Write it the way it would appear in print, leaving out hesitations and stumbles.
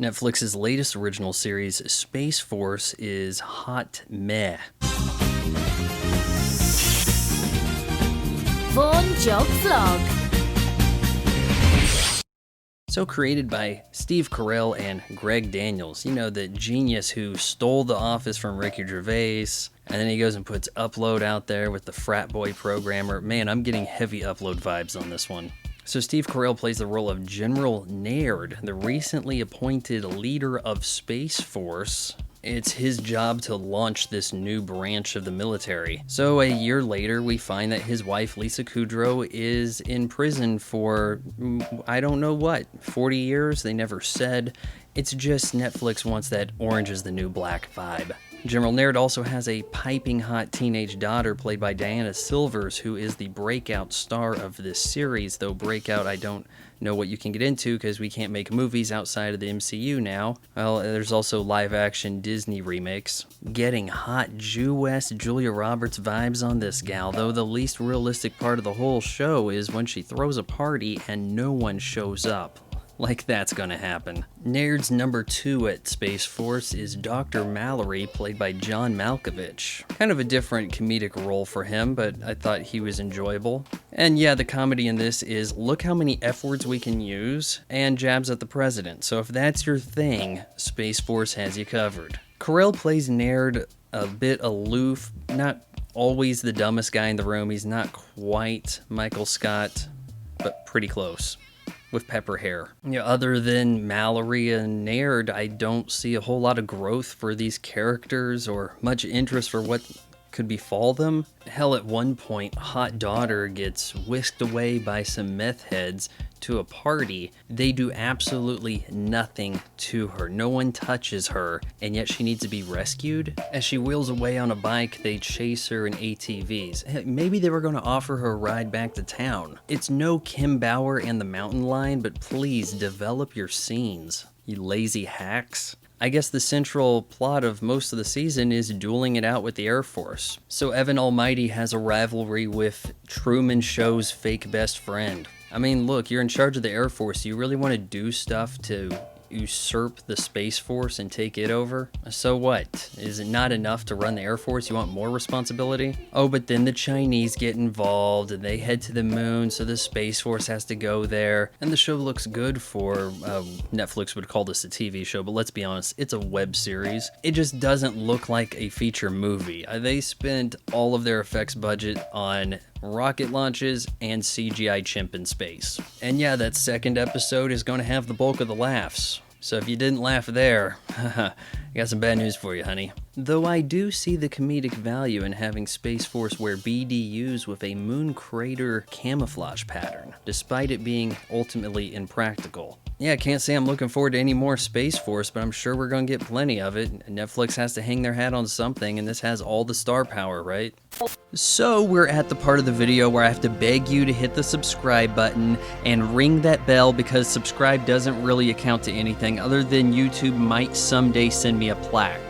Netflix's latest original series, Space Force, is hot meh. Vaughan Jog Vlog. So created by Steve Carell and Greg Daniels, you know, the genius who stole The Office from Ricky Gervais, and then he goes and puts Upload out there with the frat boy programmer. Man, I'm getting heavy Upload vibes on this one. So Steve Carell plays the role of General Naird, the recently appointed leader of Space Force. It's his job to launch this new branch of the military. So a year later, we find that his wife, Lisa Kudrow, is in prison for, I don't know what, 40 years? They never said. It's just Netflix wants that orange is the new black vibe. General Naird also has a piping hot teenage daughter played by Diana Silvers, who is the breakout star of this series, though breakout I don't know what you can get into because we can't make movies outside of the MCU now. Well, there's also live-action Disney remakes. Getting hot Jew-West Julia Roberts vibes on this gal, though the least realistic part of the whole show is when she throws a party and no one shows up. Like that's gonna happen. Naird's number 2 at Space Force is Dr. Mallory, played by John Malkovich. Kind of a different comedic role for him, but I thought he was enjoyable. And yeah, the comedy in this is look how many F words we can use, and jabs at the president. So if that's your thing, Space Force has you covered. Carell plays Naird a bit aloof, not always the dumbest guy in the room. He's not quite Michael Scott, but pretty close. With pepper hair. You know, other than Mallory and Naird, I don't see a whole lot of growth for these characters or much interest for what could befall them. Hell, at one point, Hot Daughter gets whisked away by some meth heads to a party. They do absolutely nothing to her. No one touches her, and yet she needs to be rescued. As she wheels away on a bike, they chase her in ATVs. Heck, maybe they were going to offer her a ride back to town. It's no Kim Bauer and the Mountain Lion, but please develop your scenes, you lazy hacks. I guess the central plot of most of the season is dueling it out with the Air Force. So Evan Almighty has a rivalry with Truman Show's fake best friend. I mean, look, you're in charge of the Air Force. You really want to do stuff to usurp the Space Force and take it over? So what? Is it not enough to run the Air Force? You want more responsibility? Oh, but then the Chinese get involved and they head to the moon, so the Space Force has to go there. And the show looks good for, Netflix would call this a TV show, but let's be honest, it's a web series. It just doesn't look like a feature movie. They spent all of their effects budget on rocket launches and CGI chimp in space. And yeah, that second episode is going to have the bulk of the laughs. So if you didn't laugh there, I got some bad news for you, honey. Though I do see the comedic value in having Space Force wear BDUs with a moon crater camouflage pattern, despite it being ultimately impractical. Yeah, I can't say I'm looking forward to any more Space Force, but I'm sure we're going to get plenty of it. Netflix has to hang their hat on something, and this has all the star power, right? So we're at the part of the video where I have to beg you to hit the subscribe button and ring that bell, because subscribe doesn't really account to anything other than YouTube might someday send me a plaque.